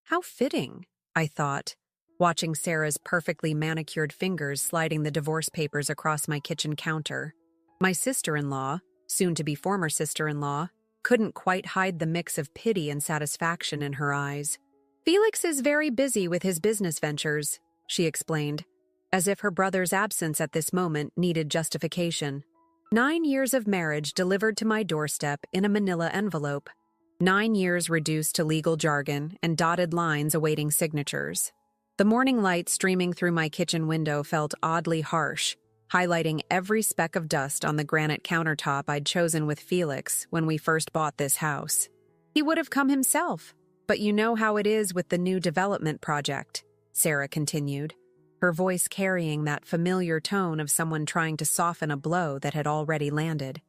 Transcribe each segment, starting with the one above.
How fitting, I thought, watching Sarah's perfectly manicured fingers sliding the divorce papers across my kitchen counter. My sister-in-law, soon-to-be former sister-in-law, couldn't quite hide the mix of pity and satisfaction in her eyes. Felix is very busy with his business ventures, she explained, as if her brother's absence at this moment needed justification. 9 years of marriage delivered to my doorstep in a manila envelope. 9 years reduced to legal jargon and dotted lines awaiting signatures. The morning light streaming through my kitchen window felt oddly harsh, highlighting every speck of dust on the granite countertop I'd chosen with Felix when we first bought this house. He would have come himself, but you know how it is with the new development project, Sarah continued, her voice carrying that familiar tone of someone trying to soften a blow that had already landed.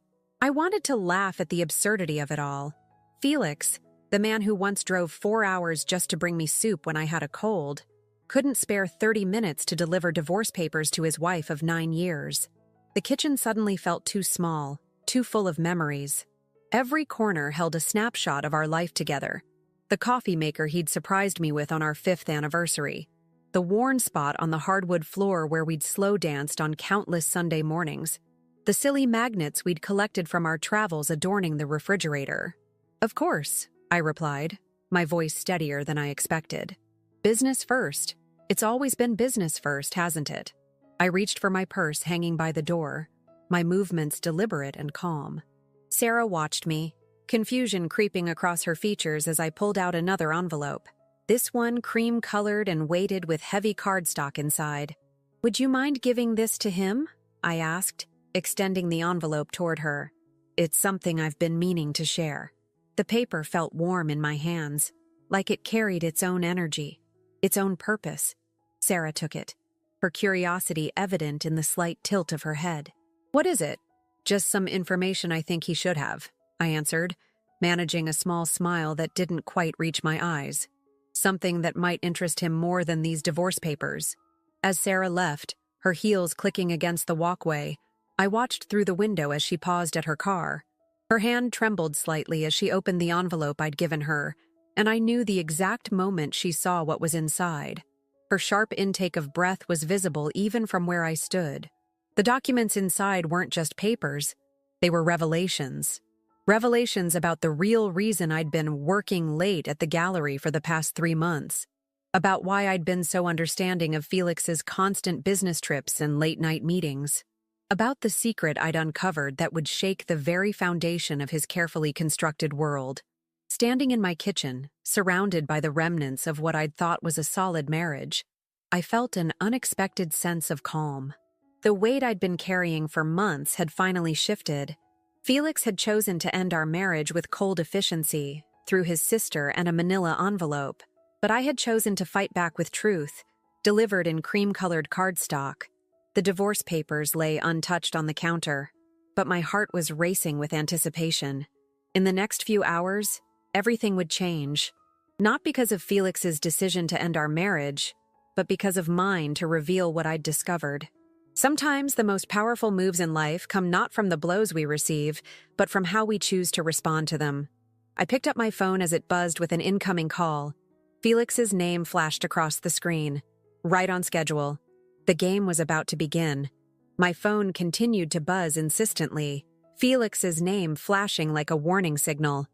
I wanted to laugh at the absurdity of it all. Felix, the man who once drove 4 hours just to bring me soup when I had a cold, couldn't spare 30 minutes to deliver divorce papers to his wife of 9 years. The kitchen suddenly felt too small, too full of memories. Every corner held a snapshot of our life together. The coffee maker he'd surprised me with on our 5th anniversary. The worn spot on the hardwood floor where we'd slow danced on countless Sunday mornings. The silly magnets we'd collected from our travels adorning the refrigerator. Of course, I replied, my voice steadier than I expected. Business first. It's always been business first, hasn't it? I reached for my purse hanging by the door, my movements deliberate and calm. Sarah watched me, confusion creeping across her features as I pulled out another envelope. This one cream-colored and weighted with heavy cardstock inside. Would you mind giving this to him? I asked, extending the envelope toward her. It's something I've been meaning to share. The paper felt warm in my hands, like it carried its own energy, its own purpose. Sarah took it, her curiosity evident in the slight tilt of her head. What is it? Just some information I think he should have, I answered, managing a small smile that didn't quite reach my eyes. Something that might interest him more than these divorce papers. As Sarah left, her heels clicking against the walkway, I watched through the window as she paused at her car. Her hand trembled slightly as she opened the envelope I'd given her, and I knew the exact moment she saw what was inside. Her sharp intake of breath was visible even from where I stood. The documents inside weren't just papers, they were revelations. Revelations about the real reason I'd been working late at the gallery for the past 3 months. About why I'd been so understanding of Felix's constant business trips and late-night meetings. About the secret I'd uncovered that would shake the very foundation of his carefully constructed world. Standing in my kitchen, surrounded by the remnants of what I'd thought was a solid marriage, I felt an unexpected sense of calm. The weight I'd been carrying for months had finally shifted. Felix had chosen to end our marriage with cold efficiency, through his sister and a manila envelope, but I had chosen to fight back with truth, delivered in cream-colored cardstock. The divorce papers lay untouched on the counter, but my heart was racing with anticipation. In the next few hours, everything would change. Not because of Felix's decision to end our marriage, but because of mine to reveal what I'd discovered. Sometimes the most powerful moves in life come not from the blows we receive, but from how we choose to respond to them. I picked up my phone as it buzzed with an incoming call. Felix's name flashed across the screen. Right on schedule. The game was about to begin. My phone continued to buzz insistently, Felix's name flashing like a warning signal.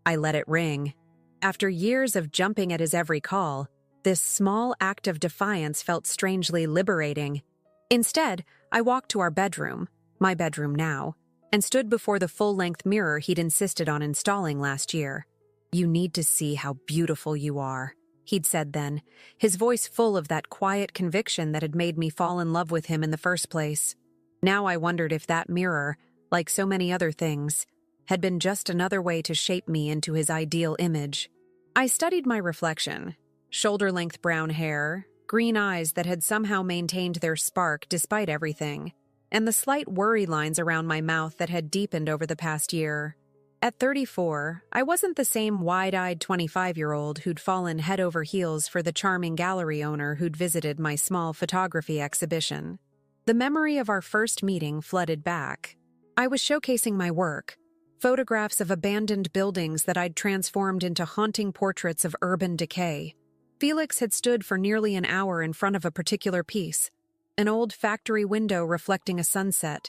I let it ring. After years of jumping at his every call, this small act of defiance felt strangely liberating. Instead, I walked to our bedroom, my bedroom now, and stood before the full-length mirror he'd insisted on installing last year. "You need to see how beautiful you are," he'd said then, his voice full of that quiet conviction that had made me fall in love with him in the first place. Now I wondered if that mirror, like so many other things, had been just another way to shape me into his ideal image. I studied my reflection. Shoulder-length brown hair, green eyes that had somehow maintained their spark despite everything, and the slight worry lines around my mouth that had deepened over the past year. At 34, I wasn't the same wide-eyed 25-year-old who'd fallen head over heels for the charming gallery owner who'd visited my small photography exhibition. The memory of our first meeting flooded back. I was showcasing my work, photographs of abandoned buildings that I'd transformed into haunting portraits of urban decay. Felix had stood for nearly an hour in front of a particular piece, an old factory window reflecting a sunset,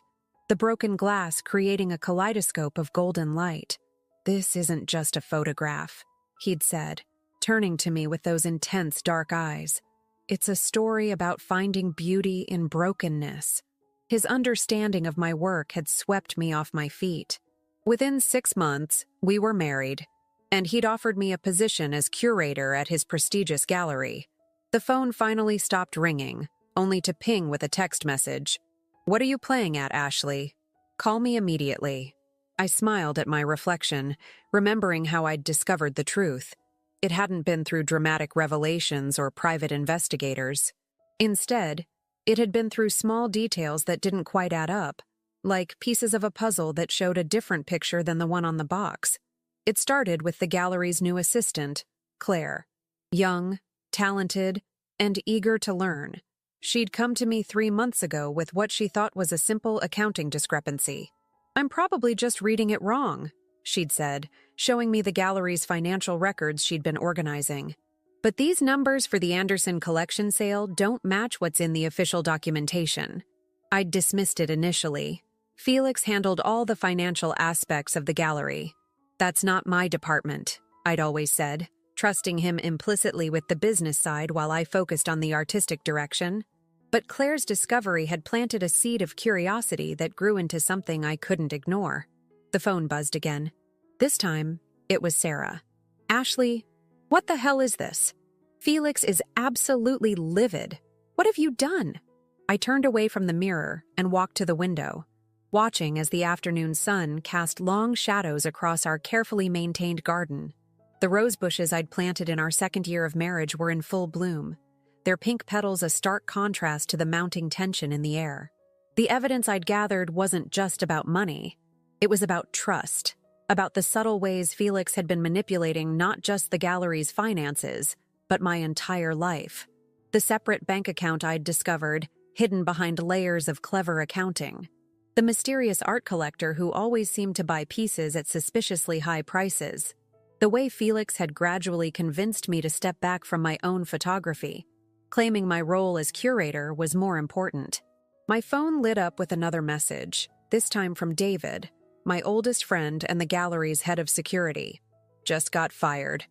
the broken glass creating a kaleidoscope of golden light. "This isn't just a photograph," he'd said, turning to me with those intense dark eyes. "It's a story about finding beauty in brokenness." His understanding of my work had swept me off my feet. Within 6 months, we were married, and he'd offered me a position as curator at his prestigious gallery. The phone finally stopped ringing, only to ping with a text message. "What are you playing at, Ashley? Call me immediately." I smiled at my reflection, remembering how I'd discovered the truth. It hadn't been through dramatic revelations or private investigators. Instead, it had been through small details that didn't quite add up, like pieces of a puzzle that showed a different picture than the one on the box. It started with the gallery's new assistant, Claire. Young, talented, and eager to learn. She'd come to me 3 months ago with what she thought was a simple accounting discrepancy. "I'm probably just reading it wrong," she'd said, showing me the gallery's financial records she'd been organizing. "But these numbers for the Anderson collection sale don't match what's in the official documentation." I'd dismissed it initially. Felix handled all the financial aspects of the gallery. "That's not my department," I'd always said, trusting him implicitly with the business side while I focused on the artistic direction. But Claire's discovery had planted a seed of curiosity that grew into something I couldn't ignore. The phone buzzed again. This time, it was Sarah. "Ashley, what the hell is this? Felix is absolutely livid. What have you done?" I turned away from the mirror and walked to the window, watching as the afternoon sun cast long shadows across our carefully maintained garden. The rose bushes I'd planted in our second year of marriage were in full bloom, their pink petals a stark contrast to the mounting tension in the air. The evidence I'd gathered wasn't just about money. It was about trust, about the subtle ways Felix had been manipulating not just the gallery's finances, but my entire life. The separate bank account I'd discovered, hidden behind layers of clever accounting. The mysterious art collector who always seemed to buy pieces at suspiciously high prices. The way Felix had gradually convinced me to step back from my own photography, claiming my role as curator was more important. My phone lit up with another message, this time from David, my oldest friend and the gallery's head of security. "Just got fired.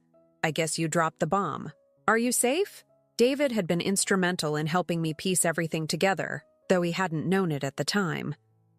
I guess you dropped the bomb. Are you safe?" David had been instrumental in helping me piece everything together, though he hadn't known it at the time.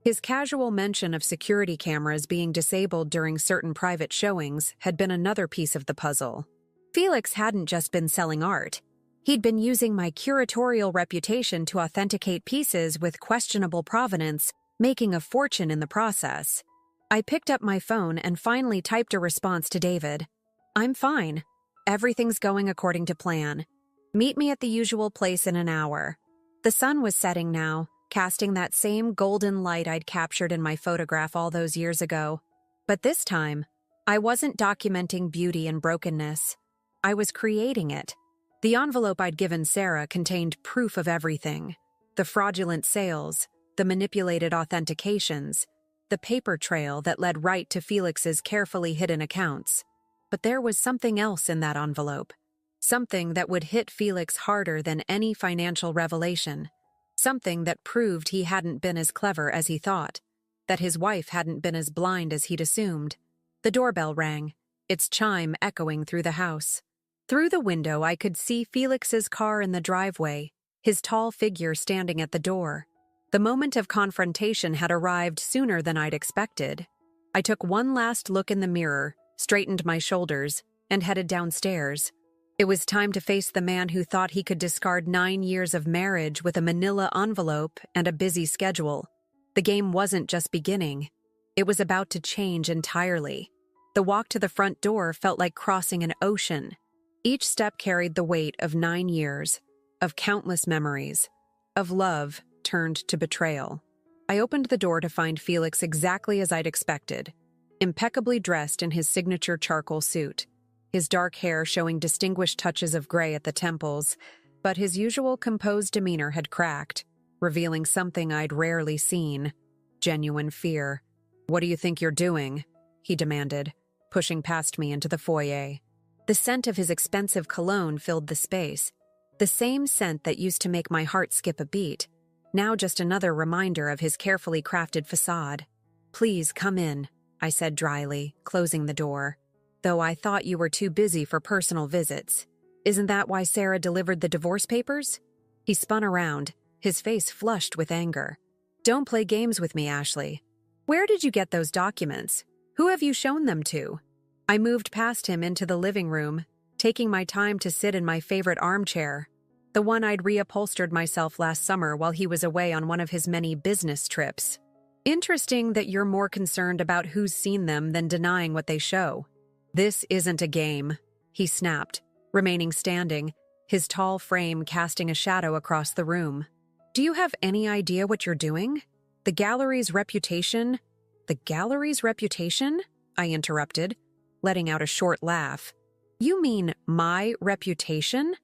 His casual mention of security cameras being disabled during certain private showings had been another piece of the puzzle. Felix hadn't just been selling art. He'd been using my curatorial reputation to authenticate pieces with questionable provenance, making a fortune in the process. I picked up my phone and finally typed a response to David. "I'm fine. Everything's going according to plan. Meet me at the usual place in an hour." The sun was setting now, casting that same golden light I'd captured in my photograph all those years ago. But this time, I wasn't documenting beauty and brokenness. I was creating it. The envelope I'd given Sarah contained proof of everything. The fraudulent sales, the manipulated authentications, the paper trail that led right to Felix's carefully hidden accounts. But there was something else in that envelope. Something that would hit Felix harder than any financial revelation. Something that proved he hadn't been as clever as he thought, that his wife hadn't been as blind as he'd assumed. The doorbell rang, its chime echoing through the house. Through the window, I could see Felix's car in the driveway, his tall figure standing at the door. The moment of confrontation had arrived sooner than I'd expected. I took one last look in the mirror, straightened my shoulders, and headed downstairs. It was time to face the man who thought he could discard 9 years of marriage with a manila envelope and a busy schedule. The game wasn't just beginning. It was about to change entirely. The walk to the front door felt like crossing an ocean. Each step carried the weight of 9 years, of countless memories, of love turned to betrayal. I opened the door to find Felix exactly as I'd expected, impeccably dressed in his signature charcoal suit, his dark hair showing distinguished touches of gray at the temples, but his usual composed demeanor had cracked, revealing something I'd rarely seen: genuine fear. "What do you think you're doing?" he demanded, pushing past me into the foyer. The scent of his expensive cologne filled the space. The same scent that used to make my heart skip a beat, now just another reminder of his carefully crafted facade. "Please come in," I said dryly, closing the door. "Though I thought you were too busy for personal visits. Isn't that why Sarah delivered the divorce papers?" He spun around, his face flushed with anger. "Don't play games with me, Ashley. Where did you get those documents? Who have you shown them to?" I moved past him into the living room, taking my time to sit in my favorite armchair, the one I'd reupholstered myself last summer while he was away on one of his many business trips. "Interesting that you're more concerned about who's seen them than denying what they show. This isn't a game," he snapped, remaining standing, his tall frame casting a shadow across the room. "Do you have any idea what you're doing? The gallery's reputation—" "The gallery's reputation?" I interrupted, letting out a short laugh. "You mean my reputation?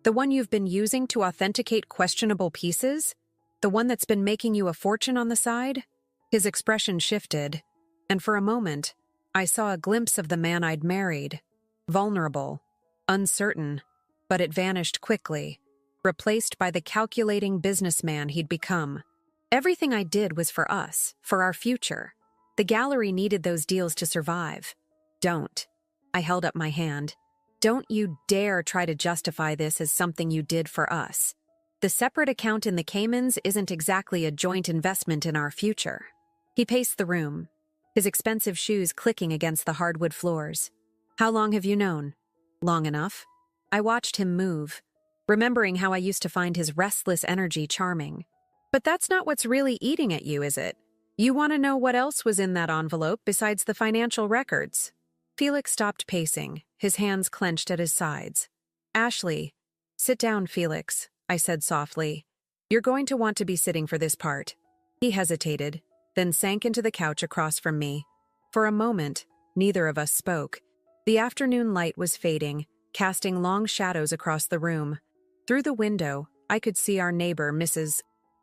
The one you've been using to authenticate questionable pieces? The one that's been making you a fortune on the side?" His expression shifted, and for a moment, I saw a glimpse of the man I'd married. Vulnerable, uncertain, but it vanished quickly, replaced by the calculating businessman he'd become. Everything I did was for us, for our future. The gallery needed those deals to survive. "Don't." I held up my hand. "Don't you dare try to justify this as something you did for us. The separate account in the Caymans isn't exactly a joint investment in our future." He paced the room, his expensive shoes clicking against the hardwood floors. "How long have you known?" "Long enough." I watched him move, remembering how I used to find his restless energy charming. "But that's not what's really eating at you, is it? You want to know what else was in that envelope besides the financial records?" Felix stopped pacing, his hands clenched at his sides. "Ashley, sit down, Felix," I said softly. "You're going to want to be sitting for this part." He hesitated, then sank into the couch across from me. For a moment, neither of us spoke. The afternoon light was fading, casting long shadows across the room. Through the window, I could see our neighbor, Mrs.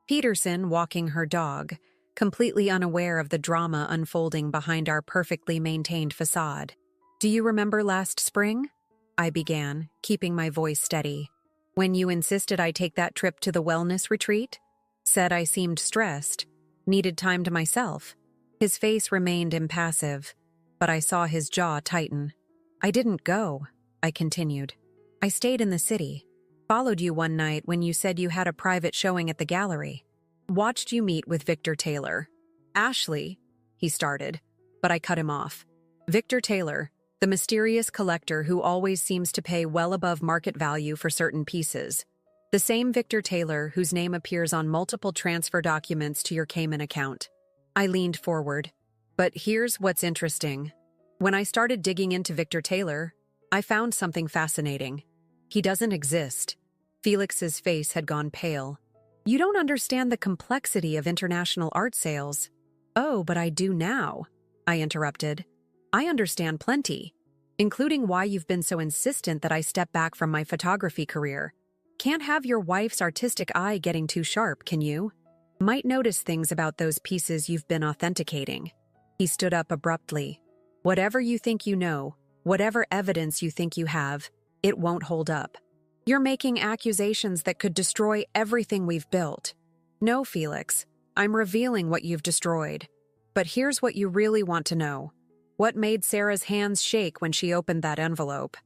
Peterson, walking her dog, completely unaware of the drama unfolding behind our perfectly maintained facade. "Do you remember last spring?" I began, keeping my voice steady. "When you insisted I take that trip to the wellness retreat? Said I seemed stressed, needed time to myself." His face remained impassive, but I saw his jaw tighten. "I didn't go," I continued. "I stayed in the city. Followed you one night when you said you had a private showing at the gallery. Watched you meet with Victor Taylor." "Ashley," he started, but I cut him off. "Victor Taylor, the mysterious collector who always seems to pay well above market value for certain pieces. The same Victor Taylor whose name appears on multiple transfer documents to your Cayman account." I leaned forward. "But here's what's interesting. When I started digging into Victor Taylor, I found something fascinating. He doesn't exist." Felix's face had gone pale. "You don't understand the complexity of international art sales." "Oh, but I do now," I interrupted. "I understand plenty, including why you've been so insistent that I step back from my photography career. Can't have your wife's artistic eye getting too sharp, can you? Might notice things about those pieces you've been authenticating." He stood up abruptly. "Whatever you think you know, whatever evidence you think you have, it won't hold up. You're making accusations that could destroy everything we've built." "No, Felix, I'm revealing what you've destroyed. But here's what you really want to know. What made Sarah's hands shake when she opened that envelope?"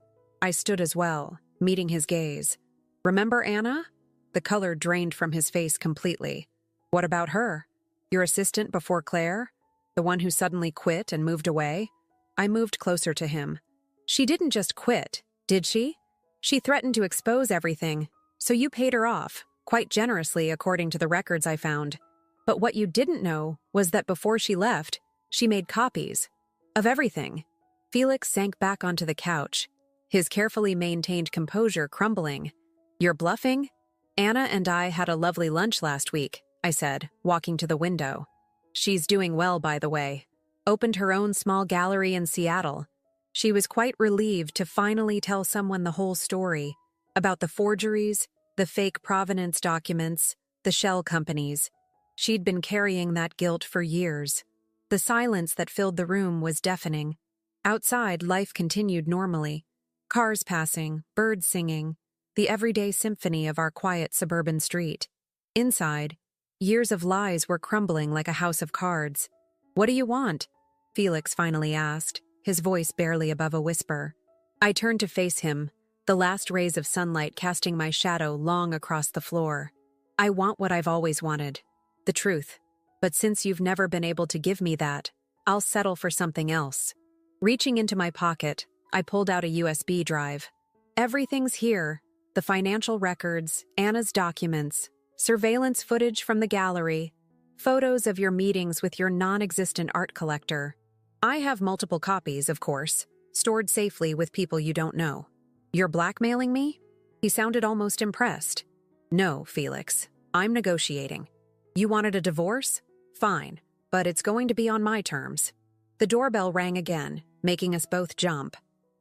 I stood as well, meeting his gaze. "Remember Anna?" The color drained from his face completely. "What about her? Your assistant before Claire? The one who suddenly quit and moved away?" I moved closer to him. "She didn't just quit, did she? She threatened to expose everything, so you paid her off, quite generously according to the records I found. But what you didn't know was that before she left, she made copies. Of everything." Felix sank back onto the couch, his carefully maintained composure crumbling. "You're bluffing?" "Anna and I had a lovely lunch last week," I said, walking to the window. "She's doing well, by the way. Opened her own small gallery in Seattle. She was quite relieved to finally tell someone the whole story, about the forgeries, the fake provenance documents, the shell companies. She'd been carrying that guilt for years." The silence that filled the room was deafening. Outside, life continued normally. Cars passing, birds singing, the everyday symphony of our quiet suburban street. Inside, years of lies were crumbling like a house of cards. "What do you want?" Felix finally asked, his voice barely above a whisper. I turned to face him, the last rays of sunlight casting my shadow long across the floor. "I want what I've always wanted, the truth. But since you've never been able to give me that, I'll settle for something else." Reaching into my pocket, I pulled out a USB drive. "Everything's here. The financial records, Anna's documents, surveillance footage from the gallery, photos of your meetings with your non-existent art collector. I have multiple copies, of course, stored safely with people you don't know." "You're blackmailing me?" He sounded almost impressed. "No, Felix. I'm negotiating. You wanted a divorce? Fine, but it's going to be on my terms." The doorbell rang again, making us both jump.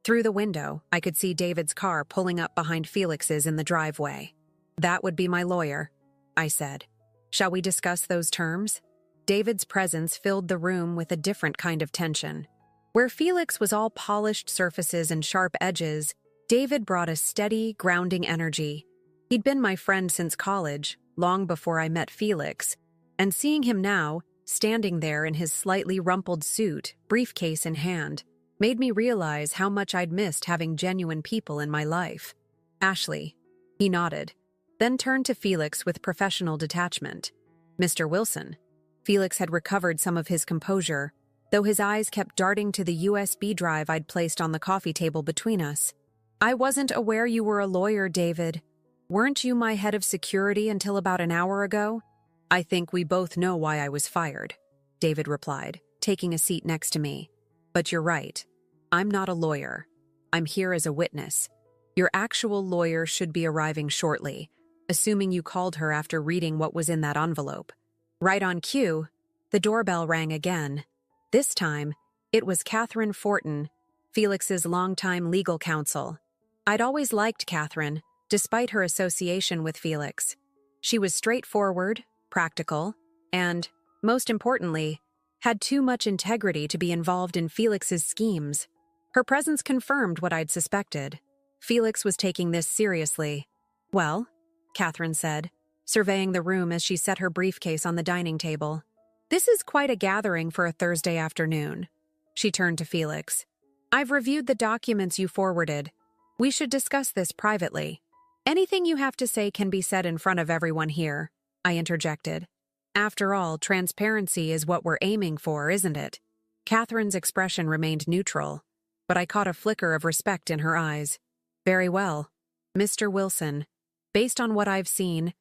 Through the window, I could see David's car pulling up behind Felix's in the driveway. "That would be my lawyer," I said. "Shall we discuss those terms?" David's presence filled the room with a different kind of tension. Where Felix was all polished surfaces and sharp edges, David brought a steady, grounding energy. He'd been my friend since college, long before I met Felix, and seeing him now, standing there in his slightly rumpled suit, briefcase in hand, made me realize how much I'd missed having genuine people in my life. "Ashley." He nodded, then turned to Felix with professional detachment. "Mr. Wilson." Felix had recovered some of his composure, though his eyes kept darting to the USB drive I'd placed on the coffee table between us. "I wasn't aware you were a lawyer, David. Weren't you my head of security until about an hour ago?" "I think we both know why I was fired," David replied, taking a seat next to me. "But you're right. I'm not a lawyer. I'm here as a witness. Your actual lawyer should be arriving shortly, assuming you called her after reading what was in that envelope." Right on cue, the doorbell rang again. This time, it was Catherine Fortin, Felix's longtime legal counsel. I'd always liked Catherine, despite her association with Felix. She was straightforward, practical, and, most importantly, had too much integrity to be involved in Felix's schemes. Her presence confirmed what I'd suspected. Felix was taking this seriously. "Well," Catherine said, surveying the room as she set her briefcase on the dining table. "This is quite a gathering for a Thursday afternoon." She turned to Felix. "I've reviewed the documents you forwarded. We should discuss this privately." "Anything you have to say can be said in front of everyone here," I interjected. "After all, transparency is what we're aiming for, isn't it?" Catherine's expression remained neutral, but I caught a flicker of respect in her eyes. "Very well. Mr. Wilson, based on what I've seen,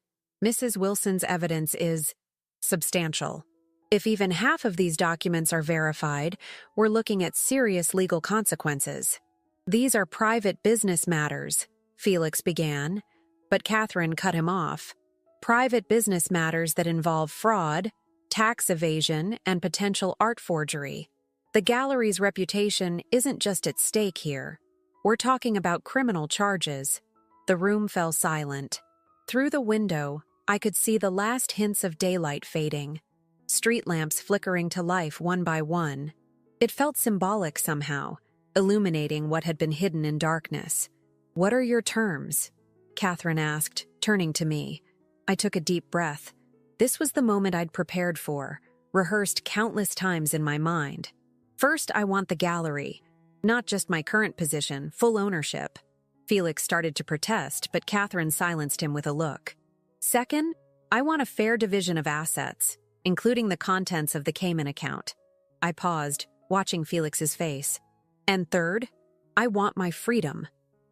Mrs. Wilson's evidence is substantial. If even half of these documents are verified, we're looking at serious legal consequences." "These are private business matters," Felix began, but Catherine cut him off. "Private business matters that involve fraud, tax evasion, and potential art forgery. The gallery's reputation isn't just at stake here. We're talking about criminal charges." The room fell silent. Through the window, I could see the last hints of daylight fading, street lamps flickering to life one by one. It felt symbolic somehow, illuminating what had been hidden in darkness. "What are your terms?" Catherine asked, turning to me. I took a deep breath. This was the moment I'd prepared for, rehearsed countless times in my mind. "First, I want the gallery. Not just my current position, full ownership." Felix started to protest, but Catherine silenced him with a look. "Second, I want a fair division of assets, including the contents of the Cayman account." I paused, watching Felix's face. "And third, I want my freedom.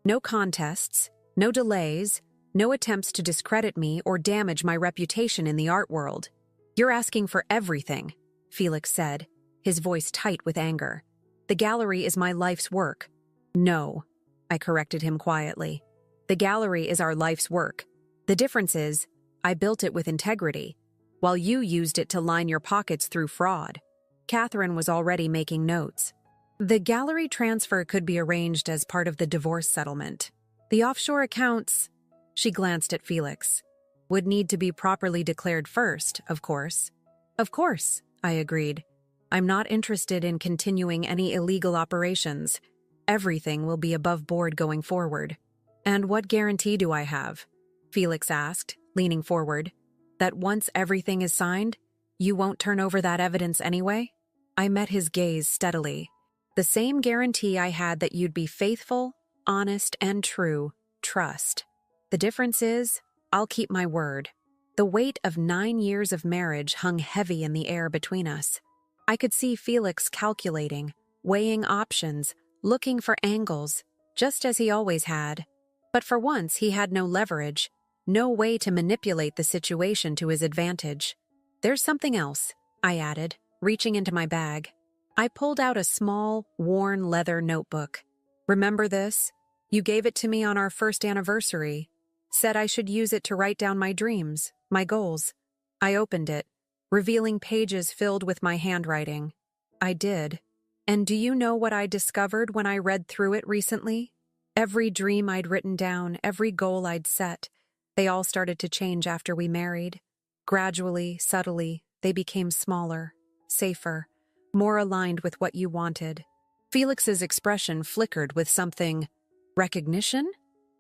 No contests, no delays, no attempts to discredit me or damage my reputation in the art world." "You're asking for everything," Felix said, his voice tight with anger. "The gallery is my life's work." "No," I corrected him quietly. "The gallery is our life's work. The difference is, I built it with integrity, while you used it to line your pockets through fraud." Catherine was already making notes. "The gallery transfer could be arranged as part of the divorce settlement. The offshore accounts," she glanced at Felix, "would need to be properly declared first, of course." "Of course," I agreed. "I'm not interested in continuing any illegal operations. Everything will be above board going forward. And what guarantee do I have? Felix asked, leaning forward. That once everything is signed, you won't turn over that evidence anyway? I met his gaze steadily. The same guarantee I had that you'd be faithful, honest, and true. Trust. The difference is, I'll keep my word. The weight of 9 years of marriage hung heavy in the air between us. I could see Felix calculating, weighing options, looking for angles, just as he always had. But for once, he had no leverage, no way to manipulate the situation to his advantage. There's something else, I added, reaching into my bag. I pulled out a small, worn leather notebook. Remember this? You gave it to me on our first anniversary. Said I should use it to write down my dreams, my goals. I opened it, revealing pages filled with my handwriting. I did. And do you know what I discovered when I read through it recently? Every dream I'd written down, every goal I'd set, they all started to change after we married. Gradually, subtly, they became smaller, safer, more aligned with what you wanted. Felix's expression flickered with something. Recognition?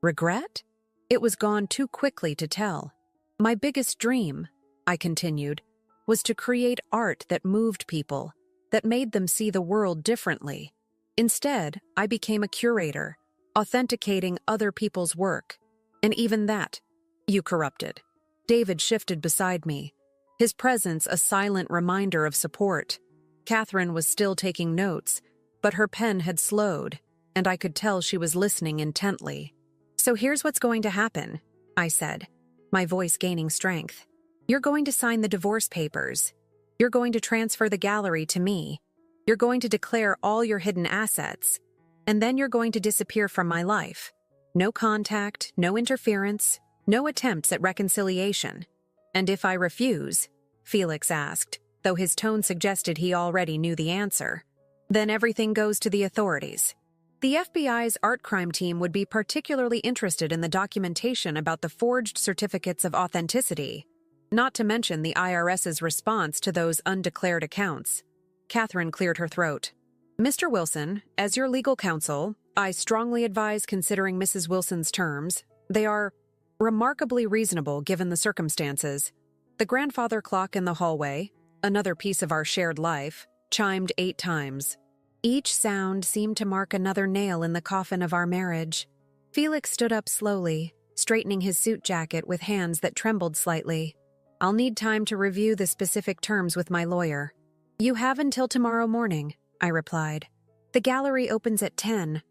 Regret? It was gone too quickly to tell. My biggest dream, I continued, was to create art that moved people, that made them see the world differently. Instead, I became a curator, authenticating other people's work. And even that, you corrupted. David shifted beside me, his presence a silent reminder of support. Catherine was still taking notes, but her pen had slowed, and I could tell she was listening intently. So here's what's going to happen, I said, my voice gaining strength. You're going to sign the divorce papers. You're going to transfer the gallery to me. You're going to declare all your hidden assets. And then you're going to disappear from my life. No contact, no interference, no attempts at reconciliation. And if I refuse, Felix asked, though his tone suggested he already knew the answer, then everything goes to the authorities. The FBI's art crime team would be particularly interested in the documentation about the forged certificates of authenticity, not to mention the IRS's response to those undeclared accounts. Catherine cleared her throat. Mr. Wilson, as your legal counsel, I strongly advise considering Mrs. Wilson's terms. They are remarkably reasonable given the circumstances. The grandfather clock in the hallway, another piece of our shared life, chimed 8 times. Each sound seemed to mark another nail in the coffin of our marriage. Felix stood up slowly, straightening his suit jacket with hands that trembled slightly. I'll need time to review the specific terms with my lawyer. You have until tomorrow morning, I replied. The gallery opens at 10.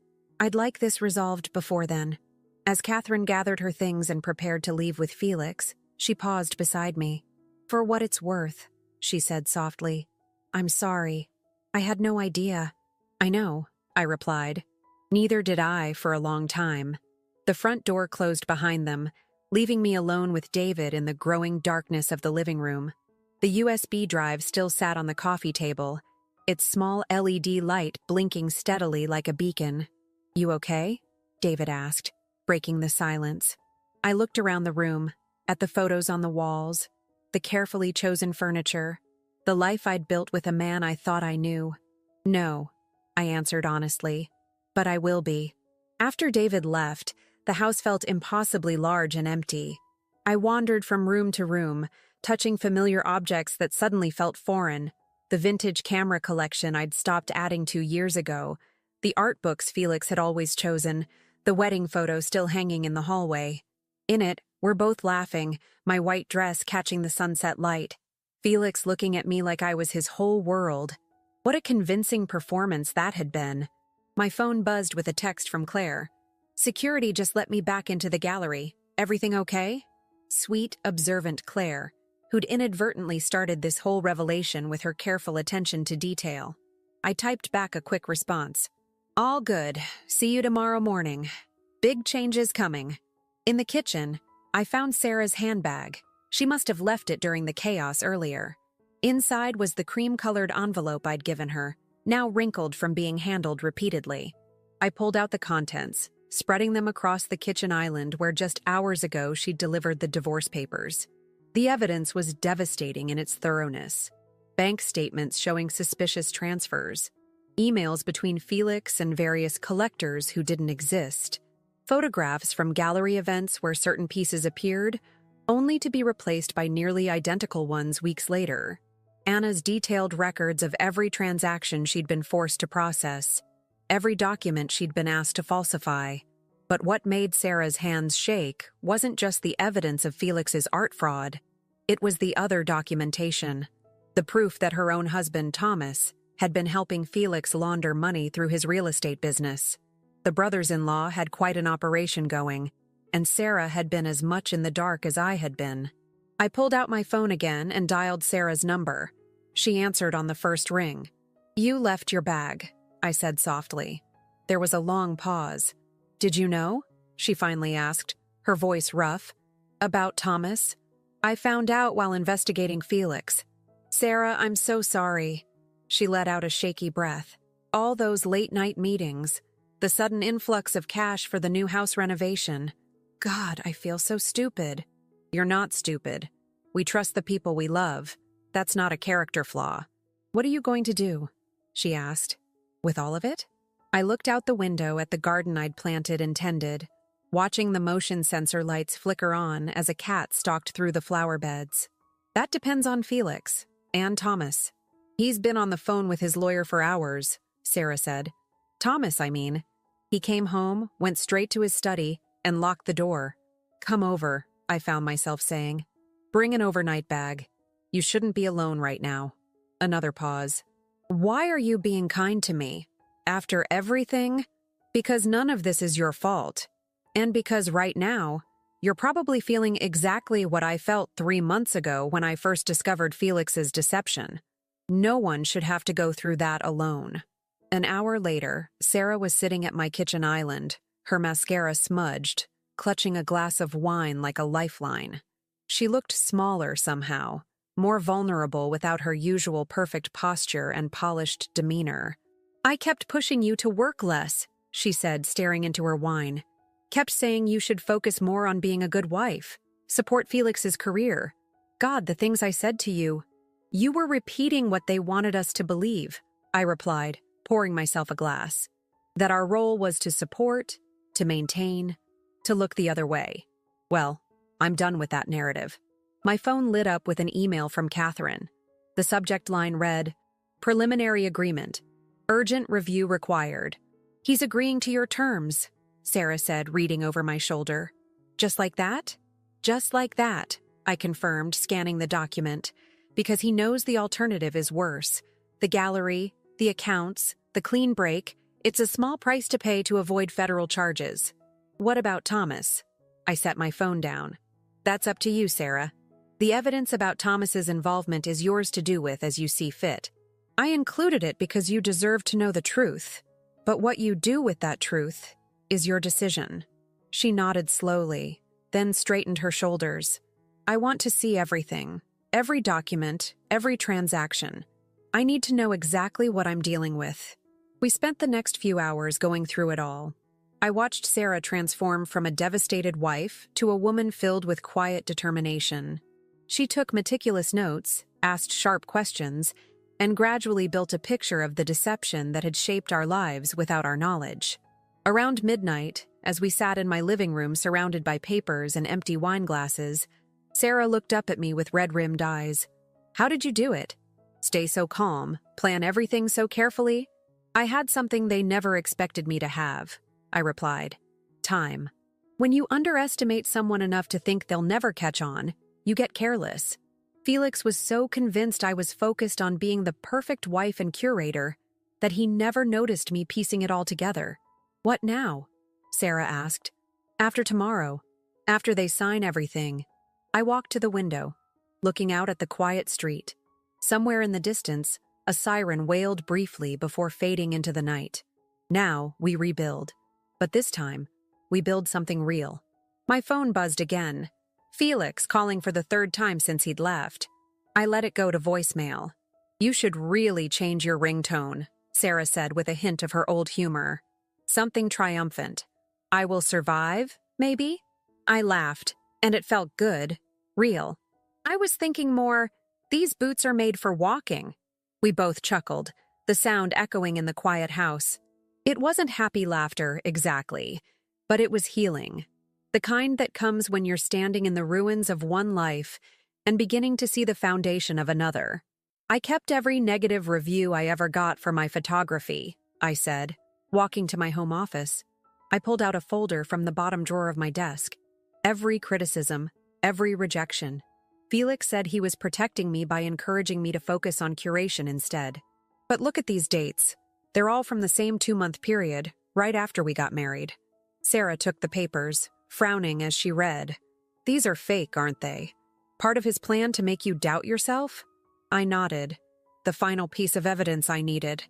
I'd like this resolved before then. As Catherine gathered her things and prepared to leave with Felix, she paused beside me. For what it's worth, she said softly. I'm sorry. I had no idea. I know, I replied. Neither did I for a long time. The front door closed behind them, leaving me alone with David in the growing darkness of the living room. The USB drive still sat on the coffee table, its small LED light blinking steadily like a beacon. You okay? David asked, breaking the silence. I looked around the room, at the photos on the walls, the carefully chosen furniture, the life I'd built with a man I thought I knew. No, I answered honestly, but I will be. After David left, the house felt impossibly large and empty. I wandered from room to room, touching familiar objects that suddenly felt foreign. The vintage camera collection I'd stopped adding to years ago, the art books Felix had always chosen, the wedding photo still hanging in the hallway. In it, we're both laughing, my white dress catching the sunset light. Felix looking at me like I was his whole world. What a convincing performance that had been. My phone buzzed with a text from Claire. Security just let me back into the gallery. Everything okay? Sweet, observant Claire, who'd inadvertently started this whole revelation with her careful attention to detail. I typed back a quick response. All good. See you tomorrow morning. Big changes coming. In the kitchen, I found Sarah's handbag. She must have left it during the chaos earlier. Inside was the cream-colored envelope I'd given her, now wrinkled from being handled repeatedly. I pulled out the contents, spreading them across the kitchen island where just hours ago she'd delivered the divorce papers. The evidence was devastating in its thoroughness. Bank statements showing suspicious transfers. emails between Felix and various collectors who didn't exist, photographs from gallery events where certain pieces appeared, only to be replaced by nearly identical ones weeks later. Anna's detailed records of every transaction she'd been forced to process, every document she'd been asked to falsify. But what made Sarah's hands shake wasn't just the evidence of Felix's art fraud. It was the other documentation, the proof that her own husband, Thomas, had been helping Felix launder money through his real estate business. The brothers-in-law had quite an operation going, and Sarah had been as much in the dark as I had been. I pulled out my phone again and dialed Sarah's number. She answered on the first ring. "You left your bag," I said softly. There was a long pause. "Did you know?" she finally asked, her voice rough. "About Thomas? I found out while investigating Felix. Sarah, I'm so sorry." She let out a shaky breath. All those late-night meetings, the sudden influx of cash for the new house renovation. God, I feel so stupid. "You're not stupid. We trust the people we love. That's not a character flaw. What are you going to do?" she asked. "With all of it?" I looked out the window at the garden I'd planted and tended, watching the motion sensor lights flicker on as a cat stalked through the flower beds. "That depends on Felix and Thomas. He's been on the phone with his lawyer for hours," Sarah said. "Thomas, I mean. He came home, went straight to his study, and locked the door. 'Come over,' I found myself saying. 'Bring an overnight bag. You shouldn't be alone right now.'" Another pause. "Why are you being kind to me? After everything? Because none of this is your fault. And because right now, you're probably feeling exactly what I felt 3 months ago when I first discovered Felix's deception. No one should have to go through that alone." An hour later, Sarah was sitting at my kitchen island, her mascara smudged, clutching a glass of wine like a lifeline. She looked smaller somehow, more vulnerable without her usual perfect posture and polished demeanor. "I kept pushing you to work less," she said, staring into her wine. "Kept saying you should focus more on being a good wife, support Felix's career. God, the things I said to you. You were repeating what they wanted us to believe," I replied, pouring myself a glass. "That our role was to support, to maintain, to look the other way. Well, I'm done with that narrative." My phone lit up with an email from Catherine. The subject line read, "Preliminary agreement. Urgent review required. He's agreeing to your terms," Sarah said, reading over my shoulder. "Just like that?" "Just like that," I confirmed, scanning the document, "because he knows the alternative is worse. The gallery, the accounts, the clean break, it's a small price to pay to avoid federal charges." "What about Thomas?" I set my phone down. "That's up to you, Sarah. The evidence about Thomas's involvement is yours to do with as you see fit. I included it because you deserve to know the truth, but what you do with that truth is your decision." She nodded slowly, then straightened her shoulders. "I want to see everything, every document, every transaction. I need to know exactly what I'm dealing with." We spent the next few hours going through it all. I watched Sarah transform from a devastated wife to a woman filled with quiet determination. She took meticulous notes, asked sharp questions, and gradually built a picture of the deception that had shaped our lives without our knowledge. Around midnight, as we sat in my living room surrounded by papers and empty wine glasses, Sarah looked up at me with red-rimmed eyes. "How did you do it? Stay so calm, plan everything so carefully?" "I had something they never expected me to have," I replied. "Time. When you underestimate someone enough to think they'll never catch on, you get careless. Felix was so convinced I was focused on being the perfect wife and curator that he never noticed me piecing it all together." "What now?" Sarah asked. "After tomorrow, after they sign everything." I walked to the window, looking out at the quiet street. Somewhere in the distance, a siren wailed briefly before fading into the night. Now we rebuild. But this time, we build something real. My phone buzzed again. Felix calling for the 3rd time since he'd left. I let it go to voicemail. "You should really change your ringtone," Sarah said with a hint of her old humor. Something triumphant. "I will survive, maybe?" I laughed, and it felt good, real. "I was thinking more, these boots are made for walking." We both chuckled, the sound echoing in the quiet house. It wasn't happy laughter, exactly, but it was healing. The kind that comes when you're standing in the ruins of one life and beginning to see the foundation of another. I kept every negative review I ever got for my photography, I said, walking to my home office. I pulled out a folder from the bottom drawer of my desk. Every criticism, every rejection. Felix said he was protecting me by encouraging me to focus on curation instead. But look at these dates. They're all from the same 2-month period, right after we got married. Sarah took the papers, frowning as she read. These are fake, aren't they? Part of his plan to make you doubt yourself? I nodded. The final piece of evidence I needed.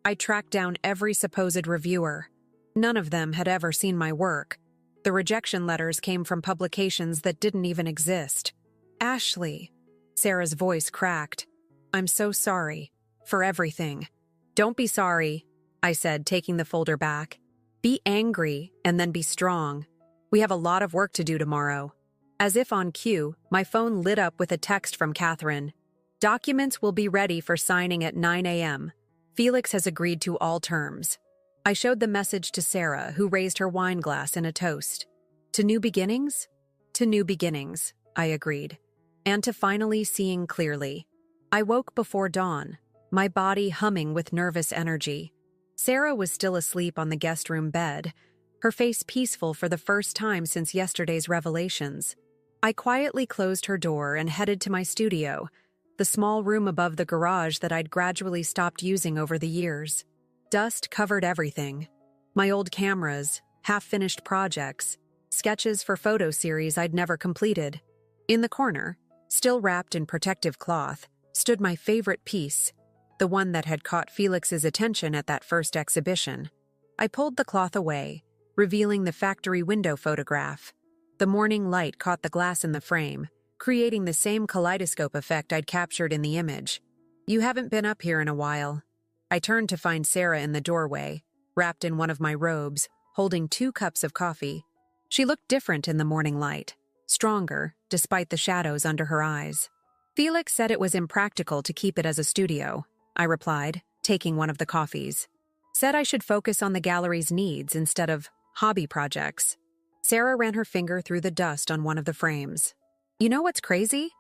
I tracked down every supposed reviewer. None of them had ever seen my work. The rejection letters came from publications that didn't even exist. Ashley. Sarah's voice cracked. I'm so sorry. For everything. Don't be sorry, I said, taking the folder back. Be angry, and then be strong. We have a lot of work to do tomorrow. As if on cue, my phone lit up with a text from Catherine. Documents will be ready for signing at 9 a.m. Felix has agreed to all terms. I showed the message to Sarah, who raised her wine glass in a toast. To new beginnings? To new beginnings, I agreed. And to finally seeing clearly. I woke before dawn, my body humming with nervous energy. Sarah was still asleep on the guest room bed, her face peaceful for the first time since yesterday's revelations. I quietly closed her door and headed to my studio, the small room above the garage that I'd gradually stopped using over the years. Dust covered everything. My old cameras, half-finished projects, sketches for photo series I'd never completed. In the corner, still wrapped in protective cloth, stood my favorite piece, the one that had caught Felix's attention at that first exhibition. I pulled the cloth away, revealing the factory window photograph. The morning light caught the glass in the frame, creating the same kaleidoscope effect I'd captured in the image. You haven't been up here in a while. I turned to find Sarah in the doorway, wrapped in one of my robes, holding 2 cups of coffee. She looked different in the morning light, stronger, despite the shadows under her eyes. Felix said it was impractical to keep it as a studio, I replied, taking one of the coffees. Said I should focus on the gallery's needs instead of hobby projects. Sarah ran her finger through the dust on one of the frames. You know what's crazy?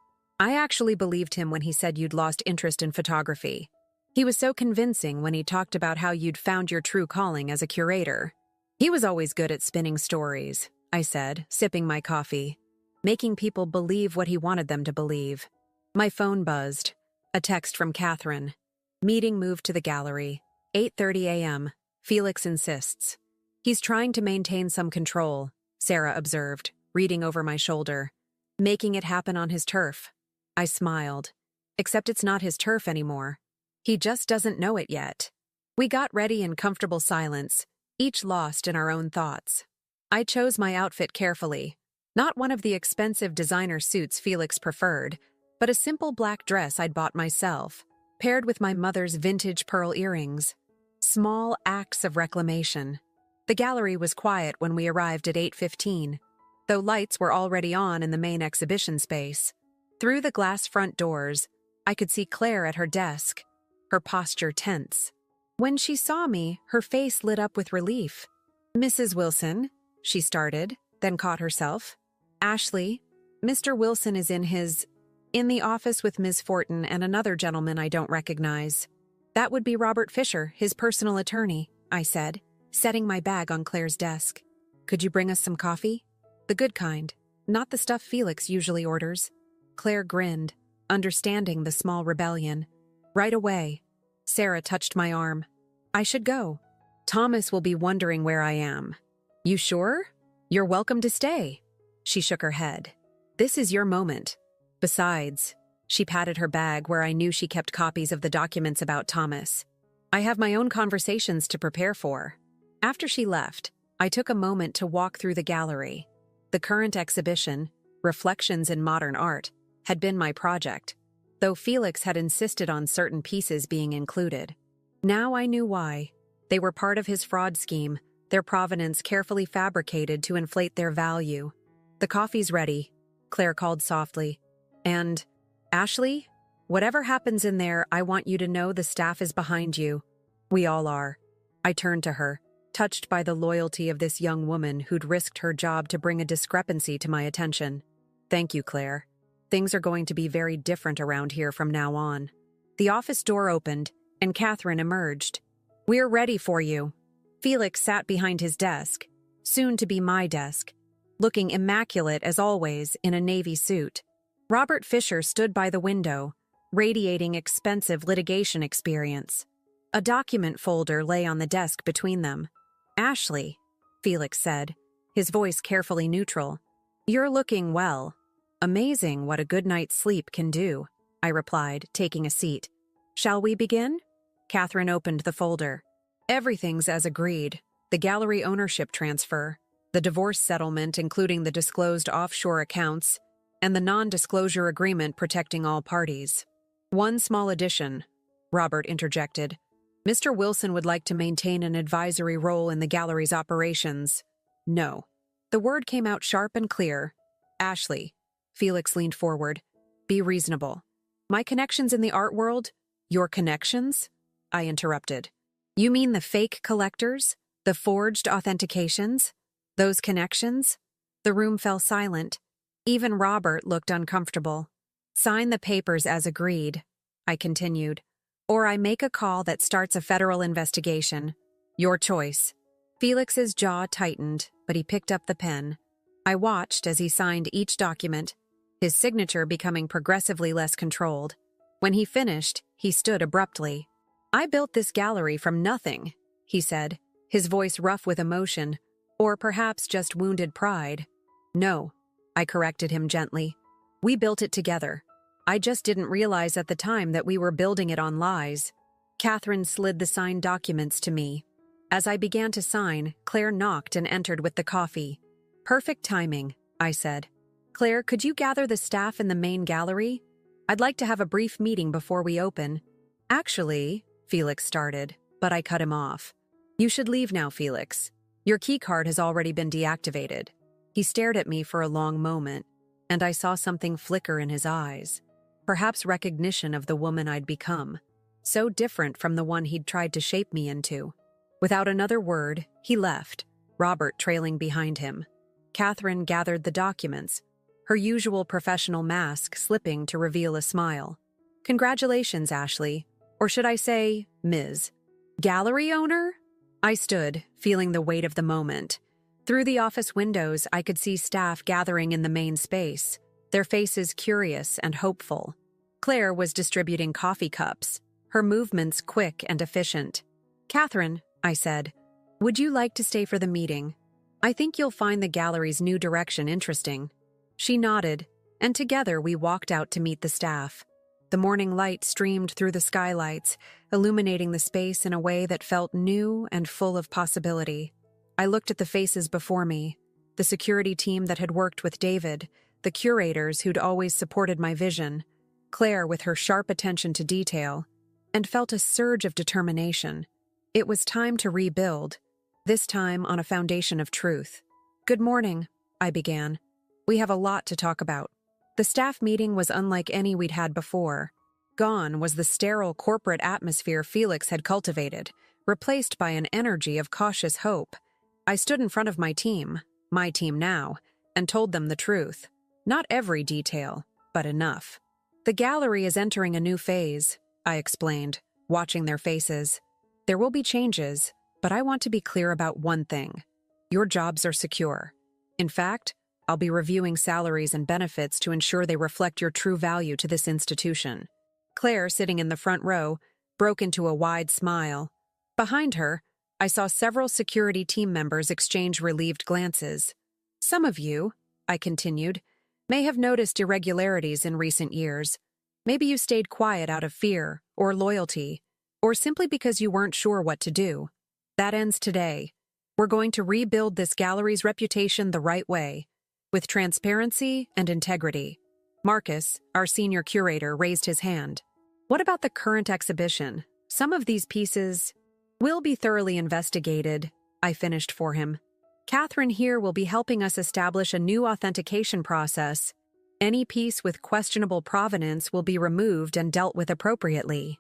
I actually believed him when he said you'd lost interest in photography. He was so convincing when he talked about how you'd found your true calling as a curator. He was always good at spinning stories, I said, sipping my coffee, making people believe what he wanted them to believe. My phone buzzed. A text from Catherine. Meeting moved to the gallery. 8:30 a.m. Felix insists. He's trying to maintain some control, Sarah observed, reading over my shoulder. Making it happen on his turf. I smiled. Except it's not his turf anymore. He just doesn't know it yet. We got ready in comfortable silence, each lost in our own thoughts. I chose my outfit carefully. Not one of the expensive designer suits Felix preferred, but a simple black dress I'd bought myself, paired with my mother's vintage pearl earrings. Small acts of reclamation. The gallery was quiet when we arrived at 8:15, though lights were already on in the main exhibition space. Through the glass front doors, I could see Claire at her desk, her posture tense. When she saw me, her face lit up with relief. Mrs. Wilson, she started, then caught herself. Ashley, Mr. Wilson is in the office with Ms. Fortin and another gentleman I don't recognize. That would be Robert Fisher, his personal attorney, I said, setting my bag on Claire's desk. Could you bring us some coffee? The good kind, not the stuff Felix usually orders. Claire grinned, understanding the small rebellion. Right away. Sarah touched my arm. I should go. Thomas will be wondering where I am. You sure? You're welcome to stay. She shook her head. This is your moment. Besides, she patted her bag where I knew she kept copies of the documents about Thomas. I have my own conversations to prepare for. After she left, I took a moment to walk through the gallery. The current exhibition, Reflections in Modern Art, had been my project, though Felix had insisted on certain pieces being included. Now I knew why. They were part of his fraud scheme, their provenance carefully fabricated to inflate their value. The coffee's ready, Claire called softly. And, Ashley, whatever happens in there, I want you to know the staff is behind you. We all are. I turned to her, touched by the loyalty of this young woman who'd risked her job to bring a discrepancy to my attention. Thank you, Claire. Things are going to be very different around here from now on. The office door opened, and Catherine emerged. We're ready for you. Felix sat behind his desk, soon to be my desk, looking immaculate as always in a navy suit. Robert Fisher stood by the window, radiating expensive litigation experience. A document folder lay on the desk between them. Ashley, Felix said, his voice carefully neutral. You're looking well. Amazing what a good night's sleep can do, I replied, taking a seat. Shall we begin? Catherine opened the folder. Everything's as agreed. The gallery ownership transfer, the divorce settlement including the disclosed offshore accounts, and the non-disclosure agreement protecting all parties. One small addition, Robert interjected. Mr. Wilson would like to maintain an advisory role in the gallery's operations. No. The word came out sharp and clear. Ashley. Felix leaned forward. Be reasonable. My connections in the art world? Your connections? I interrupted. You mean the fake collectors? The forged authentications? Those connections? The room fell silent. Even Robert looked uncomfortable. Sign the papers as agreed, I continued. Or I make a call that starts a federal investigation. Your choice. Felix's jaw tightened, but he picked up the pen. I watched as he signed each document, his signature becoming progressively less controlled. When he finished, he stood abruptly. I built this gallery from nothing, he said, his voice rough with emotion, or perhaps just wounded pride. No, I corrected him gently. We built it together. I just didn't realize at the time that we were building it on lies. Catherine slid the signed documents to me. As I began to sign, Claire knocked and entered with the coffee. Perfect timing, I said. Claire, could you gather the staff in the main gallery? I'd like to have a brief meeting before we open. Actually, Felix started, but I cut him off. You should leave now, Felix. Your keycard has already been deactivated. He stared at me for a long moment, and I saw something flicker in his eyes. Perhaps recognition of the woman I'd become, so different from the one he'd tried to shape me into. Without another word, he left, Robert trailing behind him. Catherine gathered the documents, her usual professional mask slipping to reveal a smile. Congratulations, Ashley. Or should I say, Ms. Gallery owner? I stood, feeling the weight of the moment. Through the office windows, I could see staff gathering in the main space, their faces curious and hopeful. Claire was distributing coffee cups, her movements quick and efficient. Catherine, I said, would you like to stay for the meeting? I think you'll find the gallery's new direction interesting. She nodded, and together we walked out to meet the staff. The morning light streamed through the skylights, illuminating the space in a way that felt new and full of possibility. I looked at the faces before me, the security team that had worked with David, the curators who'd always supported my vision, Claire with her sharp attention to detail, and felt a surge of determination. It was time to rebuild, this time on a foundation of truth. Good morning, I began. We have a lot to talk about. The staff meeting was unlike any we'd had before. Gone was the sterile corporate atmosphere Felix had cultivated, replaced by an energy of cautious hope. I stood in front of my team now, and told them the truth. Not every detail, but enough. The gallery is entering a new phase, I explained, watching their faces. There will be changes, but I want to be clear about one thing. Your jobs are secure. In fact, I'll be reviewing salaries and benefits to ensure they reflect your true value to this institution. Claire, sitting in the front row, broke into a wide smile. Behind her, I saw several security team members exchange relieved glances. Some of you, I continued, may have noticed irregularities in recent years. Maybe you stayed quiet out of fear or loyalty, or simply because you weren't sure what to do. That ends today. We're going to rebuild this gallery's reputation the right way, with transparency and integrity. Marcus, our senior curator, raised his hand. What about the current exhibition? Some of these pieces will be thoroughly investigated, I finished for him. Catherine here will be helping us establish a new authentication process. Any piece with questionable provenance will be removed and dealt with appropriately.